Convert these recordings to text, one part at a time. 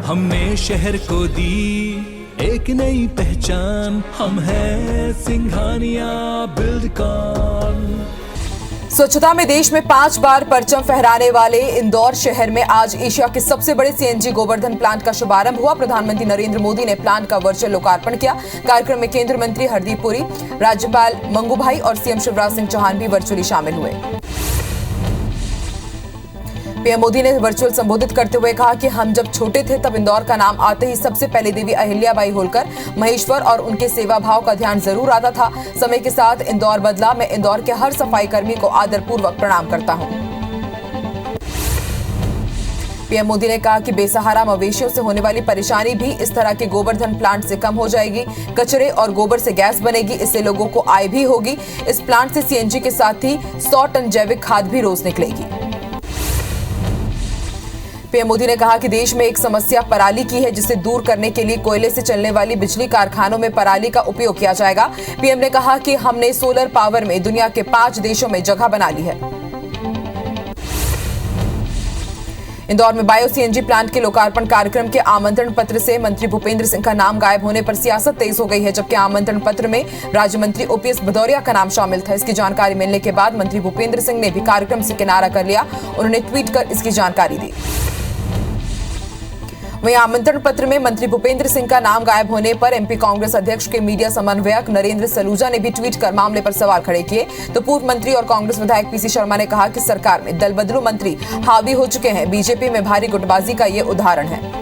हमने शहर को दी एक नई पहचान, हम हैं सिंघानिया बिल्डकॉन। स्वच्छता में देश में 5 बार परचम फहराने वाले इंदौर शहर में आज एशिया के सबसे बड़े सीएनजी गोवर्धन प्लांट का शुभारंभ हुआ। प्रधानमंत्री नरेंद्र मोदी ने प्लांट का वर्चुअल लोकार्पण किया। कार्यक्रम में केंद्रीय मंत्री हरदीप पुरी, राज्यपाल मंगू भाई और सीएम शिवराज सिंह चौहान भी वर्चुअली शामिल हुए। पीएम मोदी ने वर्चुअल संबोधित करते हुए कहा कि हम जब छोटे थे तब इंदौर का नाम आते ही सबसे पहले देवी अहिल्याबाई होलकर, महेश्वर और उनके सेवा भाव का ध्यान जरूर आता था। समय के साथ इंदौर बदला। मैं इंदौर के हर सफाई कर्मी को आदरपूर्वक प्रणाम करता हूं। पीएम मोदी ने कहा कि बेसहारा मवेशियों से होने वाली परेशानी भी इस तरह के गोवर्धन प्लांट से कम हो जाएगी। कचरे और गोबर से गैस बनेगी, इससे लोगों को आय भी होगी। इस प्लांट से सीएनजी के साथ ही 100 टन जैविक खाद भी रोज निकलेगी। पीएम मोदी ने कहा कि देश में एक समस्या पराली की है, जिसे दूर करने के लिए कोयले से चलने वाली बिजली कारखानों में पराली का उपयोग किया जाएगा। पीएम ने कहा कि हमने सोलर पावर में दुनिया के 5 देशों में जगह बना ली है। इंदौर में बायो सीएनजी प्लांट के लोकार्पण कार्यक्रम के आमंत्रण पत्र से मंत्री भूपेंद्र सिंह का नाम गायब होने पर सियासत तेज हो गई है, जबकि आमंत्रण पत्र में राज्य मंत्री ओपीएस भदौरिया का नाम शामिल था। इसकी जानकारी मिलने के बाद मंत्री भूपेंद्र सिंह ने भी कार्यक्रम से किनारा कर लिया। उन्होंने ट्वीट कर इसकी जानकारी दी। वहीं आमंत्रण पत्र में मंत्री भूपेंद्र सिंह का नाम गायब होने पर एमपी कांग्रेस अध्यक्ष के मीडिया समन्वयक नरेंद्र सलूजा ने भी ट्वीट कर मामले पर सवाल खड़े किए। तो पूर्व मंत्री और कांग्रेस विधायक पीसी शर्मा ने कहा कि सरकार में दल बदलू मंत्री हावी हो चुके हैं। बीजेपी में भारी गुटबाजी का ये उदाहरण है।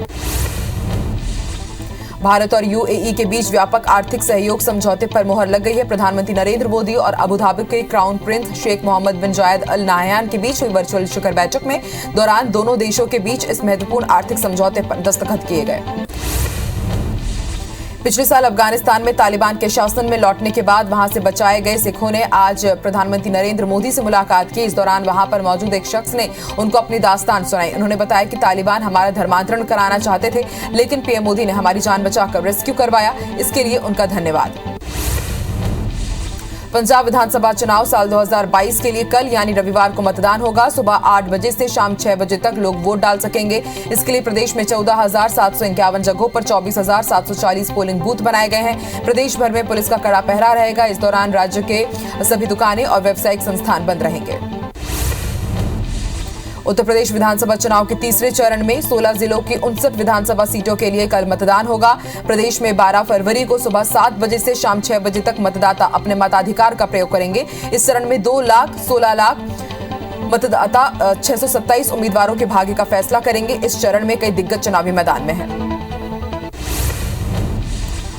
भारत और यूएई के बीच व्यापक आर्थिक सहयोग समझौते पर मुहर लग गई है। प्रधानमंत्री नरेंद्र मोदी और अबू धाबी के क्राउन प्रिंस शेख मोहम्मद बिन जायद अल नाहयान के बीच हुई वर्चुअल शिखर बैठक में दौरान दोनों देशों के बीच इस महत्वपूर्ण आर्थिक समझौते पर दस्तखत किए गए। पिछले साल अफगानिस्तान में तालिबान के शासन में लौटने के बाद वहां से बचाए गए सिखों ने आज प्रधानमंत्री नरेंद्र मोदी से मुलाकात की। इस दौरान वहां पर मौजूद एक शख्स ने उनको अपनी दास्तान सुनाई। उन्होंने बताया कि तालिबान हमारा धर्मांतरण कराना चाहते थे, लेकिन पीएम मोदी ने हमारी जान बचाकर रेस्क्यू करवाया। इसके लिए उनका धन्यवाद। पंजाब विधानसभा चुनाव साल 2022 के लिए कल यानी रविवार को मतदान होगा। सुबह 8 बजे से शाम 6 बजे तक लोग वोट डाल सकेंगे। इसके लिए प्रदेश में 14,751 जगहों पर 24,740 पोलिंग बूथ बनाए गए हैं। प्रदेश भर में पुलिस का कड़ा पहरा रहेगा। इस दौरान राज्य के सभी दुकानें और व्यावसायिक संस्थान बंद रहेंगे। उत्तर प्रदेश विधानसभा चुनाव के तीसरे चरण में 16 जिलों की 59 विधानसभा सीटों के लिए कल मतदान होगा। प्रदेश में 12 फरवरी को सुबह 7 बजे से शाम 6 बजे तक मतदाता अपने मताधिकार का प्रयोग करेंगे। इस चरण में 2,16 लाख मतदाता 627 उम्मीदवारों के भाग्य का फैसला करेंगे। इस चरण में कई दिग्गज चुनावी मैदान में हैं।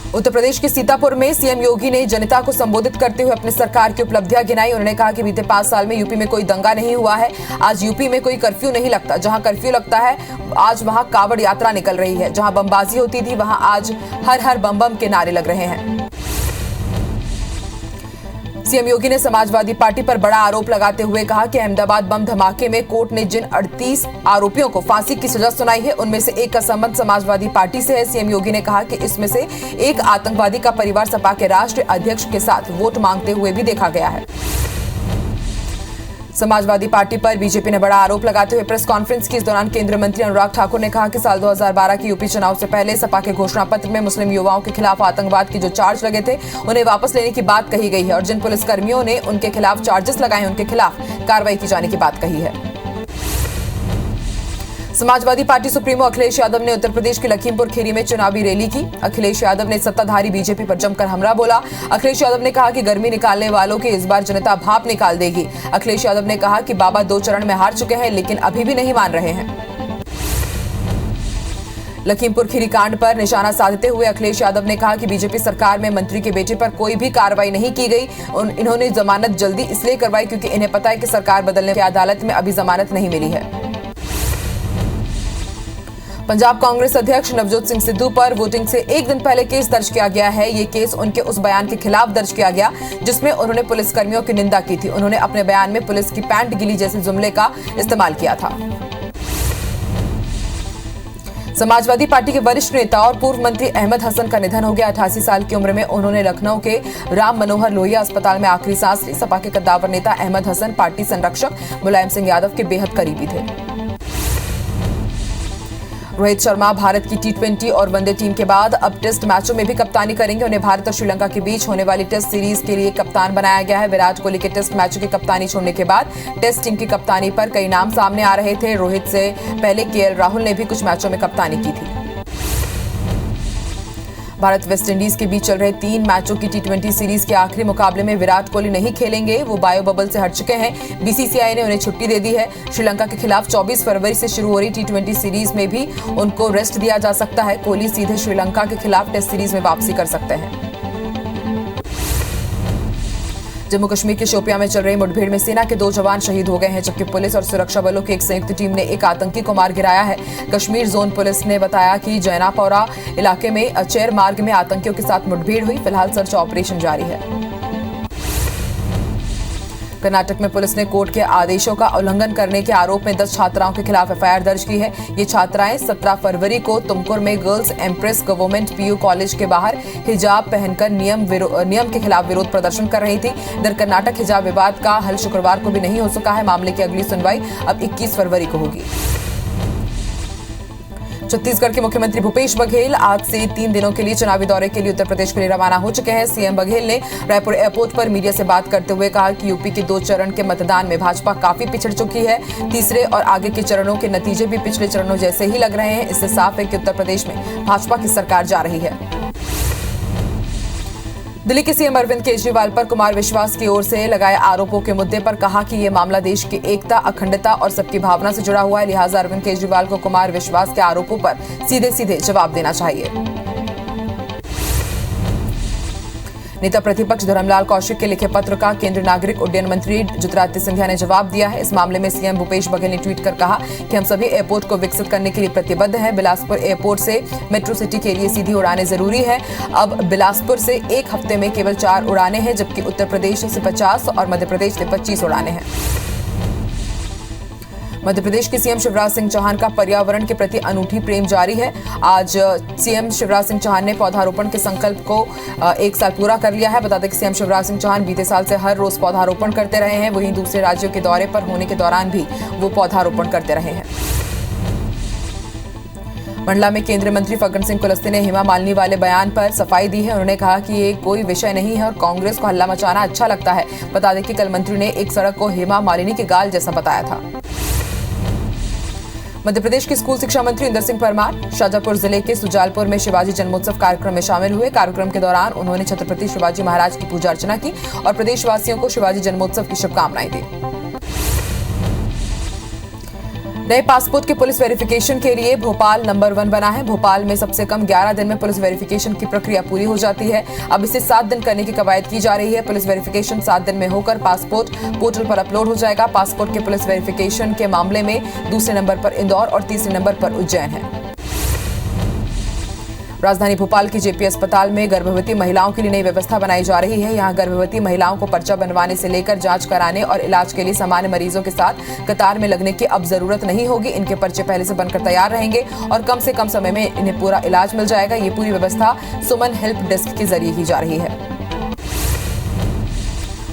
उत्तर प्रदेश के सीतापुर में सीएम योगी ने जनता को संबोधित करते हुए अपनी सरकार की उपलब्धियां गिनाई। उन्होंने कहा कि बीते 5 साल में यूपी में कोई दंगा नहीं हुआ है। आज यूपी में कोई कर्फ्यू नहीं लगता। जहां कर्फ्यू लगता है आज वहां कावड़ यात्रा निकल रही है। जहां बमबाजी होती थी वहां आज हर हर बम बम के नारे लग रहे हैं। सीएम योगी ने समाजवादी पार्टी पर बड़ा आरोप लगाते हुए कहा कि अहमदाबाद बम धमाके में कोर्ट ने जिन 38 आरोपियों को फांसी की सजा सुनाई है, उनमें से एक का संबंध समाजवादी पार्टी से है। सीएम योगी ने कहा कि इसमें से एक आतंकवादी का परिवार सपा के राष्ट्रीय अध्यक्ष के साथ वोट मांगते हुए भी देखा गया है। समाजवादी पार्टी पर बीजेपी ने बड़ा आरोप लगाते हुए प्रेस कॉन्फ्रेंस की। इस दौरान केंद्रीय मंत्री अनुराग ठाकुर ने कहा कि साल 2012 के यूपी चुनाव से पहले सपा के घोषणा पत्र में मुस्लिम युवाओं के खिलाफ आतंकवाद के जो चार्ज लगे थे उन्हें वापस लेने की बात कही गई है और जिन पुलिसकर्मियों ने उनके खिलाफ चार्जेस लगाए उनके खिलाफ कार्रवाई की जाने की बात कही है। समाजवादी पार्टी सुप्रीमो अखिलेश यादव ने उत्तर प्रदेश के लखीमपुर खीरी में चुनावी रैली की। अखिलेश यादव ने सत्ताधारी बीजेपी पर जमकर हमला बोला। अखिलेश यादव ने कहा कि गर्मी निकालने वालों की इस बार जनता भाप निकाल देगी। अखिलेश यादव ने कहा कि बाबा 2 चरण में हार चुके हैं लेकिन अभी भी नहीं मान रहे हैं। लखीमपुर खीरी कांड पर निशाना साधते हुए अखिलेश यादव ने कहा कि बीजेपी सरकार में मंत्री के बेटे पर कोई भी कार्रवाई नहीं की गई। इन्होंने जमानत जल्दी इसलिए करवाई क्योंकि इन्हें पता है कि सरकार बदलने की अदालत में अभी जमानत नहीं मिली है। पंजाब कांग्रेस अध्यक्ष नवजोत सिंह सिद्धू पर वोटिंग से एक दिन पहले केस दर्ज किया गया है। ये केस उनके उस बयान के खिलाफ दर्ज किया गया जिसमें उन्होंने पुलिसकर्मियों की निंदा की थी। उन्होंने अपने बयान में पुलिस की पैंट गिली जैसे जुमले का इस्तेमाल किया था। समाजवादी पार्टी के वरिष्ठ नेता और पूर्व मंत्री अहमद हसन का निधन हो गया। 88 साल की उम्र में उन्होंने लखनऊ के राम मनोहर लोहिया अस्पताल में आखिरी सांस ली। सपा के कद्दावर नेता अहमद हसन पार्टी संरक्षक मुलायम सिंह यादव के बेहद करीबी थे। रोहित शर्मा भारत की T20 और वनडे टीम के बाद अब टेस्ट मैचों में भी कप्तानी करेंगे। उन्हें भारत और श्रीलंका के बीच होने वाली टेस्ट सीरीज के लिए कप्तान बनाया गया है। विराट कोहली के टेस्ट मैचों की कप्तानी छोड़ने के बाद टेस्ट टीम की कप्तानी पर कई नाम सामने आ रहे थे। रोहित से पहले KL राहुल ने भी कुछ मैचों में कप्तानी की थी। भारत वेस्टइंडीज के बीच चल रहे 3 मैचों की T20 सीरीज के आखिरी मुकाबले में विराट कोहली नहीं खेलेंगे। वो बायो बबल से हट चुके हैं। BCCI ने उन्हें छुट्टी दे दी है। श्रीलंका के खिलाफ 24 फरवरी से शुरू हो रही T20 सीरीज में भी उनको रेस्ट दिया जा सकता है। कोहली सीधे श्रीलंका के खिलाफ टेस्ट सीरीज में वापसी कर सकते हैं। जम्मू कश्मीर के शोपियां में चल रही मुठभेड़ में सेना के 2 जवान शहीद हो गए हैं, जबकि पुलिस और सुरक्षा बलों की एक संयुक्त टीम ने एक आतंकी को मार गिराया है। कश्मीर जोन पुलिस ने बताया कि जैनापोरा इलाके में चेर मार्ग में आतंकियों के साथ मुठभेड़ हुई। फिलहाल सर्च ऑपरेशन जारी है। कर्नाटक में पुलिस ने कोर्ट के आदेशों का उल्लंघन करने के आरोप में 10 छात्राओं के खिलाफ FIR दर्ज की है। ये छात्राएं 17 फरवरी को तुमकुर में girls empress government PU college के बाहर हिजाब पहनकर नियम के खिलाफ विरोध प्रदर्शन कर रही थी। इधर कर्नाटक हिजाब विवाद का हल शुक्रवार को भी नहीं हो सका है। मामले की अगली सुनवाई अब 21 फरवरी को होगी। छत्तीसगढ़ के मुख्यमंत्री भूपेश बघेल आज से 3 दिनों के लिए चुनावी दौरे के लिए उत्तर प्रदेश के लिए रवाना हो चुके हैं। CM बघेल ने रायपुर एयरपोर्ट पर मीडिया से बात करते हुए कहा कि यूपी के 2 चरण के मतदान में भाजपा काफी पिछड़ चुकी है। तीसरे और आगे के चरणों के नतीजे भी पिछले चरणों जैसे ही लग रहे हैं। इससे साफ है कि उत्तर प्रदेश में भाजपा की सरकार जा रही है। दिल्ली के CM अरविंद केजरीवाल पर कुमार विश्वास की ओर से लगाए आरोपों के मुद्दे पर कहा कि ये मामला देश की एकता, अखंडता और सबकी भावना से जुड़ा हुआ है। लिहाजा अरविंद केजरीवाल को कुमार विश्वास के आरोपों पर सीधे सीधे जवाब देना चाहिए। नेता प्रतिपक्ष धर्मलाल कौशिक के लिखे पत्र का केंद्रीय नागरिक उड्डयन मंत्री ज्योतिरादित्य सिंधिया ने जवाब दिया है। इस मामले में CM भूपेश बघेल ने ट्वीट कर कहा कि हम सभी एयरपोर्ट को विकसित करने के लिए प्रतिबद्ध हैं। बिलासपुर एयरपोर्ट से मेट्रो सिटी के लिए सीधी उड़ानें जरूरी है। अब बिलासपुर से एक हफ्ते में केवल 4 उड़ानें हैं, जबकि उत्तर प्रदेश से 50 और मध्य प्रदेश से 25 उड़ानें हैं। मध्य प्रदेश के CM शिवराज सिंह चौहान का पर्यावरण के प्रति अनूठी प्रेम जारी है। आज CM शिवराज सिंह चौहान ने पौधारोपण के संकल्प को 1 साल पूरा कर लिया है। बता दें कि CM शिवराज सिंह चौहान बीते साल से हर रोज पौधारोपण करते रहे हैं। वहीं दूसरे राज्यों के दौरे पर होने के दौरान भी वो पौधारोपण करते रहे हैं। मंडला में केंद्रीय मंत्री फग्गन सिंह कुलस्ते ने हेमा मालिनी वाले बयान पर सफाई दी है। उन्होंने कहा कि ये कोई विषय नहीं है और कांग्रेस को हल्ला मचाना अच्छा लगता है। बता दें कि कल मंत्री ने एक सड़क को हेमा मालिनी के गाल जैसा बताया था। मध्य प्रदेश के स्कूल शिक्षा मंत्री इंदर सिंह परमार शाजापुर जिले के सुजालपुर में शिवाजी जन्मोत्सव कार्यक्रम में शामिल हुए। कार्यक्रम के दौरान उन्होंने छत्रपति शिवाजी महाराज की पूजा अर्चना की और प्रदेशवासियों को शिवाजी जन्मोत्सव की शुभकामनाएं दी। नए पासपोर्ट के पुलिस वेरिफिकेशन के लिए भोपाल नंबर 1 बना है। भोपाल में सबसे कम 11 दिन में पुलिस वेरिफिकेशन की प्रक्रिया पूरी हो जाती है। अब इसे 7 दिन करने की कवायद की जा रही है। पुलिस वेरिफिकेशन 7 दिन में होकर पासपोर्ट पोर्टल पर अपलोड हो जाएगा। पासपोर्ट के पुलिस वेरिफिकेशन के मामले में दूसरे नंबर पर इंदौर और तीसरे नंबर पर उज्जैन है। राजधानी भोपाल की JP अस्पताल में गर्भवती महिलाओं के लिए नई व्यवस्था बनाई जा रही है। यहां गर्भवती महिलाओं को पर्चा बनवाने से लेकर जांच कराने और इलाज के लिए सामान्य मरीजों के साथ कतार में लगने की अब जरूरत नहीं होगी। इनके पर्चे पहले से बनकर तैयार रहेंगे और कम से कम समय में इन्हें पूरा इलाज मिल जाएगा। ये पूरी व्यवस्था सुमन हेल्प डेस्क के जरिए की जा रही है।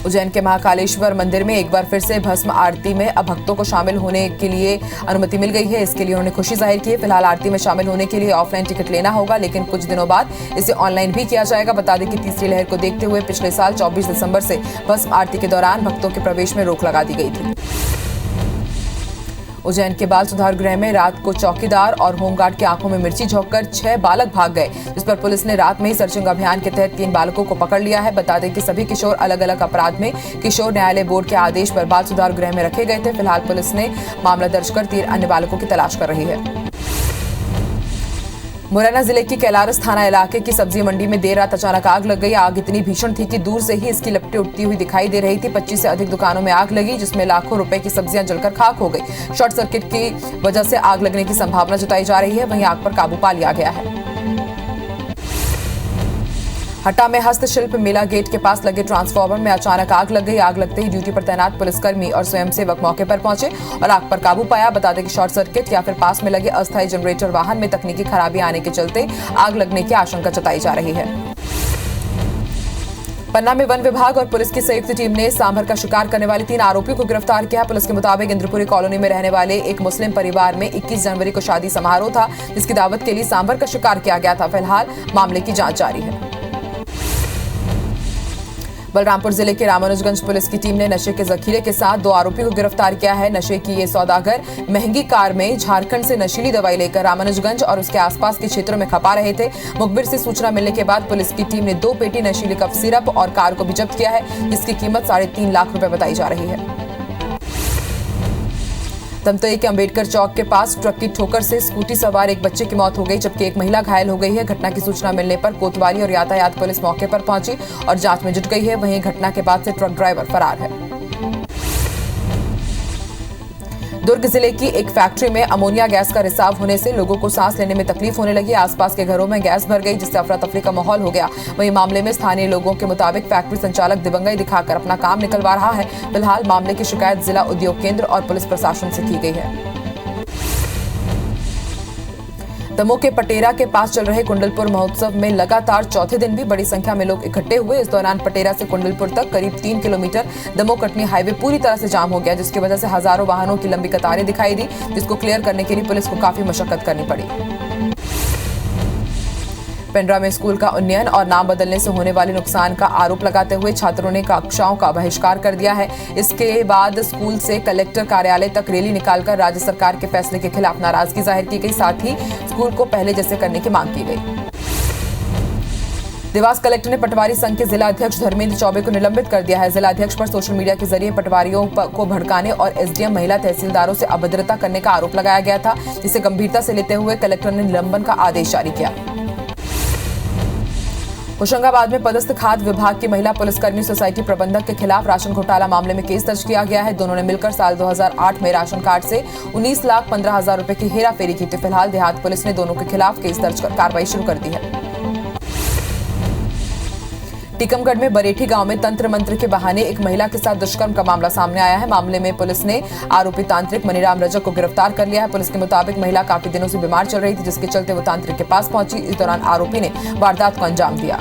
उज्जैन के महाकालेश्वर मंदिर में एक बार फिर से भस्म आरती में अब भक्तों को शामिल होने के लिए अनुमति मिल गई है। इसके लिए उन्होंने खुशी जाहिर की है। फिलहाल आरती में शामिल होने के लिए ऑफलाइन टिकट लेना होगा, लेकिन कुछ दिनों बाद इसे ऑनलाइन भी किया जाएगा। बता दें कि तीसरी लहर को देखते हुए पिछले साल 24 दिसंबर से भस्म आरती के दौरान भक्तों के प्रवेश में रोक लगा दी गई थी। उज्जैन के बाल सुधार गृह में रात को चौकीदार और होमगार्ड की आंखों में मिर्ची झोंककर 6 बालक भाग गए, जिस पर पुलिस ने रात में ही सर्चिंग अभियान के तहत 3 बालकों को पकड़ लिया है। बता दें कि सभी किशोर अलग अलग अपराध में किशोर न्यायालय बोर्ड के आदेश पर बाल सुधार गृह में रखे गए थे। फिलहाल पुलिस ने मामला दर्ज कर 3 अन्य बालकों की तलाश कर रही है। मुरैना जिले की कैलारस थाना इलाके की सब्जी मंडी में देर रात अचानक आग लग गई। आग इतनी भीषण थी कि दूर से ही इसकी लपटें उठती हुई दिखाई दे रही थी। 25 से अधिक दुकानों में आग लगी, जिसमें लाखों रुपए की सब्जियां जलकर खाक हो गई। शॉर्ट सर्किट की वजह से आग लगने की संभावना जताई जा रही है। वहीं आग पर काबू पा लिया गया है। हट्टा में हस्तशिल्प मेला गेट के पास लगे ट्रांसफार्मर में अचानक आग लग गई। आग लगते ही ड्यूटी पर तैनात पुलिसकर्मी और स्वयंसेवक मौके पर पहुंचे और आग पर काबू पाया। बता दें कि शॉर्ट सर्किट या फिर पास में लगे अस्थायी जनरेटर वाहन में तकनीकी खराबी आने के चलते आग लगने की आशंका जताई जा रही है। पन्ना में वन विभाग और पुलिस की संयुक्त टीम ने सांभर का शिकार करने वाले 3 आरोपियों को गिरफ्तार किया। पुलिस के मुताबिक इंद्रपुरी कॉलोनी में रहने वाले एक मुस्लिम परिवार में 21 जनवरी को शादी समारोह था, जिसकी दावत के लिए सांभर का शिकार किया गया था। फिलहाल मामले की जांच जारी है। बलरामपुर जिले के रामानुजगंज पुलिस की टीम ने नशे के जखीरे के साथ 2 आरोपियों को गिरफ्तार किया है। नशे की ये सौदागर महंगी कार में झारखंड से नशीली दवाई लेकर रामानुजगंज और उसके आसपास के क्षेत्रों में खपा रहे थे। मुखबिर से सूचना मिलने के बाद पुलिस की टीम ने 2 पेटी नशीली कफ सिरप और कार को भी जब्त किया है, जिसकी कीमत 3.5 लाख रुपए बताई जा रही है। तमतई के अंबेडकर चौक के पास ट्रक की ठोकर से स्कूटी सवार एक बच्चे की मौत हो गई, जबकि एक महिला घायल हो गई है। घटना की सूचना मिलने पर कोतवाली और यातायात पुलिस मौके पर पहुंची और जांच में जुट गई है। वहीं घटना के बाद से ट्रक ड्राइवर फरार है। दुर्ग जिले की एक फैक्ट्री में अमोनिया गैस का रिसाव होने से लोगों को सांस लेने में तकलीफ होने लगी। आसपास के घरों में गैस भर गई, जिससे अफरा तफरी का माहौल हो गया। वहीं मामले में स्थानीय लोगों के मुताबिक फैक्ट्री संचालक दिवंगई दिखाकर अपना काम निकलवा रहा है। फिलहाल मामले की शिकायत जिला उद्योग केंद्र और पुलिस प्रशासन से की गई है। दमोह के पटेरा के पास चल रहे कुंडलपुर महोत्सव में लगातार चौथे दिन भी बड़ी संख्या में लोग इकट्ठे हुए। इस दौरान पटेरा से कुंडलपुर तक करीब 3 किलोमीटर दमोह कटनी हाईवे पूरी तरह से जाम हो गया, जिसकी वजह से हजारों वाहनों की लंबी कतारें दिखाई दी, जिसको क्लियर करने के लिए पुलिस को काफी मशक्कत करनी पड़ी। पेंड्रा में स्कूल का उन्नयन और नाम बदलने से होने वाले नुकसान का आरोप लगाते हुए छात्रों ने कक्षाओं का बहिष्कार कर दिया है। इसके बाद स्कूल से कलेक्टर कार्यालय तक रैली निकालकर राज्य सरकार के फैसले के खिलाफ नाराजगी जाहिर की गई। साथ ही स्कूल को पहले जैसे करने की मांग की गई। देवास कलेक्टर ने पटवारी संघ के जिला अध्यक्ष धर्मेंद्र चौबे को निलंबित कर दिया है। जिला अध्यक्ष पर सोशल मीडिया के जरिए पटवारियों को भड़काने और एसडीएम महिला तहसीलदारों से अभद्रता करने का आरोप लगाया गया था, जिसे गंभीरता से लेते हुए कलेक्टर ने निलंबन का आदेश जारी किया। होशंगाबाद में पदस्थ खाद्य विभाग की महिला पुलिसकर्मी सोसाइटी प्रबंधक के खिलाफ राशन घोटाला मामले में केस दर्ज किया गया है। दोनों ने मिलकर साल 2008 में राशन कार्ड से 19,15,000 रुपए की हेराफेरी की थी। फिलहाल देहात पुलिस ने दोनों के खिलाफ केस दर्ज कर कार्रवाई शुरू कर दी है। टीकमगढ़ में बरेठी गांव में तंत्र मंत्र के बहाने एक महिला के साथ दुष्कर्म का मामला सामने आया है। मामले में पुलिस ने आरोपी तांत्रिक मनीराम रजक को गिरफ्तार कर लिया है। पुलिस के मुताबिक महिला काफी दिनों से बीमार चल रही थी, जिसके चलते वो तांत्रिक के पास पहुंची। इस दौरान आरोपी ने वारदात को अंजाम दिया।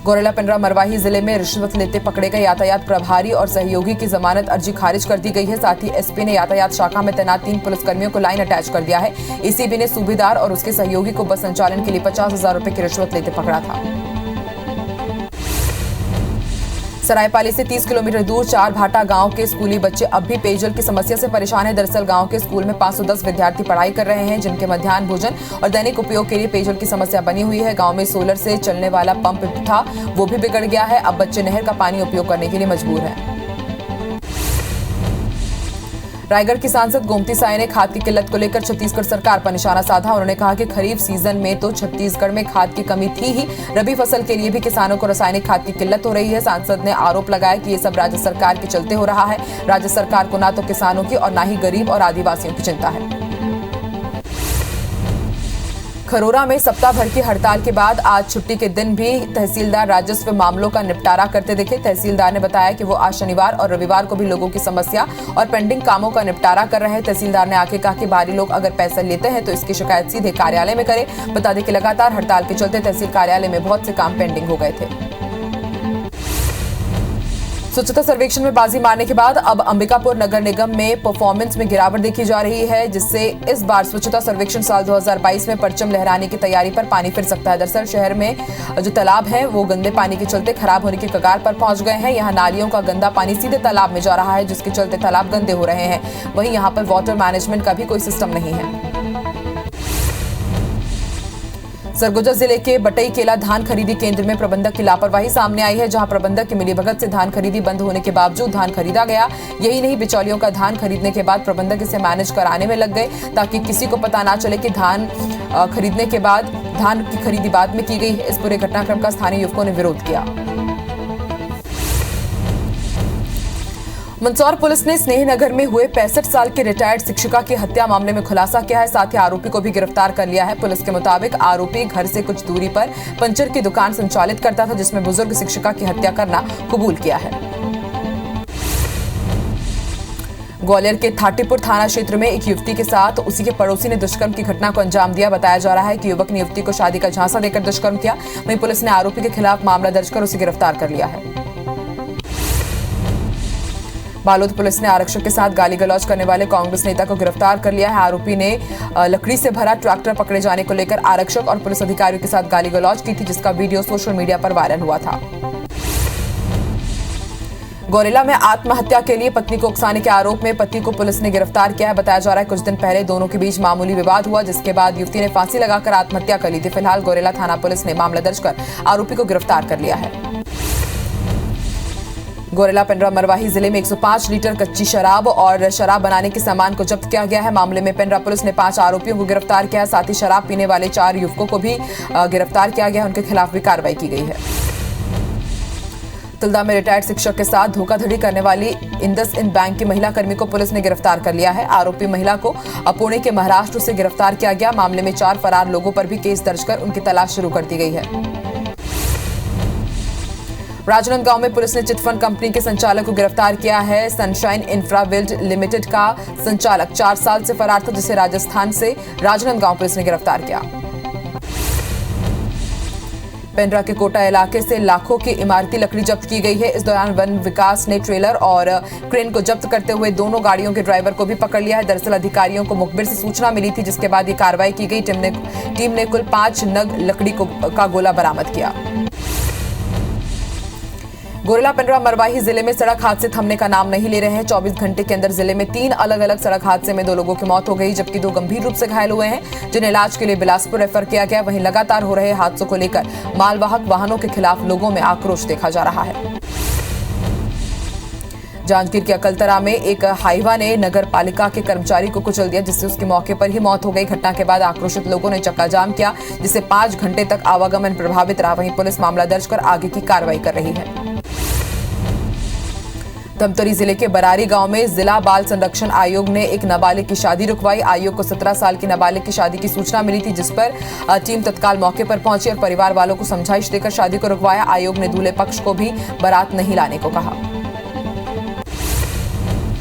गोरेला पिंडरा मरवाही जिले में रिश्वत लेते पकड़े गए यातायात प्रभारी और सहयोगी की जमानत अर्जी खारिज कर दी गई है। साथ ही एसपी ने यातायात शाखा में तैनात 3 पुलिसकर्मियों को लाइन अटैच कर दिया है। एसीबी ने सूबेदार और उसके सहयोगी को बस संचालन के लिए 50,000 रुपए की रिश्वत लेते पकड़ा था। सरायपाली से 30 किलोमीटर दूर 4 भाटा गांव के स्कूली बच्चे अब भी पेयजल की समस्या से परेशान हैं। दरअसल गांव के स्कूल में 510 विद्यार्थी पढ़ाई कर रहे हैं, जिनके मध्याह्न भोजन और दैनिक उपयोग के लिए पेयजल की समस्या बनी हुई है। गांव में सोलर से चलने वाला पंप था, वो भी बिगड़ गया है। अब बच्चे नहर का पानी उपयोग करने के लिए मजबूर हैं। रायगढ़ की सांसद गोमती साय ने खाद की किल्लत को लेकर छत्तीसगढ़ सरकार पर निशाना साधा। उन्होंने कहा कि खरीफ सीजन में तो छत्तीसगढ़ में खाद की कमी थी ही, रबी फसल के लिए भी किसानों को रासायनिक खाद की किल्लत हो रही है। सांसद ने आरोप लगाया कि ये सब राज्य सरकार के चलते हो रहा है। राज्य सरकार को ना तो किसानों की और ना ही गरीब और आदिवासियों की चिंता है। खरोरा में सप्ताह भर की हड़ताल के बाद आज छुट्टी के दिन भी तहसीलदार राजस्व मामलों का निपटारा करते दिखे। तहसीलदार ने बताया कि वो आज शनिवार और रविवार को भी लोगों की समस्या और पेंडिंग कामों का निपटारा कर रहे हैं। तहसीलदार ने आगे कहा कि बाहरी लोग अगर पैसा लेते हैं तो इसकी शिकायत सीधे कार्यालय में करें। बता दें कि लगातार हड़ताल के चलते तहसील कार्यालय में बहुत से काम पेंडिंग हो गए थे। स्वच्छता सर्वेक्षण में बाजी मारने के बाद अब अंबिकापुर नगर निगम में परफॉर्मेंस में गिरावट देखी जा रही है, जिससे इस बार स्वच्छता सर्वेक्षण साल 2022 में परचम लहराने की तैयारी पर पानी फिर सकता है। दरअसल शहर में जो तालाब है वो गंदे पानी के चलते खराब होने की कगार पर पहुंच गए हैं। यहाँ नालियों का गंदा पानी सीधे तालाब में जा रहा है, जिसके चलते तालाब गंदे हो रहे हैं। वहीं यहाँ पर वाटर मैनेजमेंट का भी कोई सिस्टम नहीं है। सरगुजा जिले के बटई केला धान खरीदी केंद्र में प्रबंधक की लापरवाही सामने आई है, जहां प्रबंधक की मिलीभगत से धान खरीदी बंद होने के बावजूद धान खरीदा गया। यही नहीं, बिचौलियों का धान खरीदने के बाद प्रबंधक इसे मैनेज कराने में लग गए, ताकि किसी को पता ना चले कि धान खरीदने के बाद धान की खरीदी बाद में की गई है। इस पूरे घटनाक्रम का स्थानीय युवकों ने विरोध किया। मंदसौर पुलिस ने स्नेहनगर में हुए 65 साल के रिटायर्ड शिक्षिका की हत्या मामले में खुलासा किया है। साथ ही आरोपी को भी गिरफ्तार कर लिया है। पुलिस के मुताबिक आरोपी घर से कुछ दूरी पर पंचर की दुकान संचालित करता था, जिसमें बुजुर्ग शिक्षिका की हत्या करना कबूल किया है। ग्वालियर के थाटीपुर थाना क्षेत्र में एक युवती के साथ उसी के पड़ोसी ने दुष्कर्म की घटना को अंजाम दिया। बताया जा रहा है कि युवक ने युवती को शादी का झांसा देकर दुष्कर्म किया। वहीं पुलिस ने आरोपी के खिलाफ मामला दर्ज कर उसे गिरफ्तार कर लिया है। बालोद पुलिस ने आरक्षक के साथ गाली गलौज करने वाले कांग्रेस नेता को गिरफ्तार कर लिया है। आरोपी ने लकड़ी से भरा ट्रैक्टर पकड़े जाने को लेकर आरक्षक और पुलिस अधिकारियों के साथ गाली गलौज की थी, जिसका वीडियो सोशल मीडिया पर वायरल हुआ था। गौरेला में आत्महत्या के लिए पत्नी को उकसाने के आरोप में पति को पुलिस ने गिरफ्तार किया है। बताया जा रहा है कुछ दिन पहले दोनों के बीच मामूली विवाद हुआ, जिसके बाद युवती ने फांसी लगाकर आत्महत्या कर ली थी। फिलहाल गौरेला थाना पुलिस ने मामला दर्ज कर आरोपी को गिरफ्तार कर लिया है। गौरेला पेंड्रा मरवाही जिले में 105 लीटर कच्ची शराब और शराब बनाने के सामान को जब्त किया गया है। मामले में पेंड्रा पुलिस ने 5 आरोपियों को गिरफ्तार किया है। साथ ही शराब पीने वाले 4 युवकों को भी गिरफ्तार किया गया है। उनके खिलाफ भी कार्रवाई की गई है। तिल्दा में रिटायर्ड शिक्षक के साथ धोखाधड़ी करने वाली इंडसइंड बैंक की महिला कर्मी को पुलिस ने गिरफ्तार कर लिया है। आरोपी महिला को पुणे के महाराष्ट्र से गिरफ्तार किया गया। मामले में 4 फरार लोगों पर भी केस दर्ज कर उनकी तलाश शुरू कर दी गई है। राजनांदगांव में पुलिस ने चिटफंड कंपनी के संचालक को गिरफ्तार किया है। सनशाइन इंफ्राबिल्ड लिमिटेड का संचालक 4 साल से फरार था, जिसे राजस्थान से राजनांदगांव पुलिस ने गिरफ्तार किया। पेंड्रा के कोटा इलाके से लाखों की इमारती लकड़ी जब्त की गई है। इस दौरान वन विकास ने ट्रेलर और क्रेन को जब्त करते हुए दोनों गाड़ियों के ड्राइवर को भी पकड़ लिया है। दरअसल अधिकारियों को मुखबिर से सूचना मिली थी, जिसके बाद ये कार्रवाई की गई। टीम ने कुल 5 नग लकड़ी का गोला बरामद किया। गौरेला पेंड्रा मरवाही जिले में सड़क हादसे थमने का नाम नहीं ले रहे हैं। 24 घंटे के अंदर जिले में 3 अलग अलग सड़क हादसे में 2 लोगों की मौत हो गई, जबकि 2 गंभीर रूप से घायल हुए हैं, जिन्हें इलाज के लिए बिलासपुर रेफर किया गया। वहीं लगातार हो रहे हादसों को लेकर मालवाहक वाहनों के खिलाफ लोगों में आक्रोश देखा जा रहा है। जांजगीर के अकलतरा में एक हाईवा ने नगर पालिका के कर्मचारी को कुचल दिया, जिससे उसकी मौके पर ही मौत हो गई। घटना के बाद आक्रोशित लोगों ने चक्का जाम किया, जिससे 5 घंटे तक आवागमन प्रभावित रहा। वहीं पुलिस मामला दर्ज कर आगे की कार्रवाई कर रही है। धमतरी जिले के बरारी गांव में जिला बाल संरक्षण आयोग ने एक नाबालिग की शादी रुकवाई। आयोग को 17 साल की नाबालिग की शादी की सूचना मिली थी, जिस पर टीम तत्काल मौके पर पहुंची और परिवार वालों को समझाइश देकर शादी को रुकवाया। आयोग ने दूल्हे पक्ष को भी बारात नहीं लाने को कहा।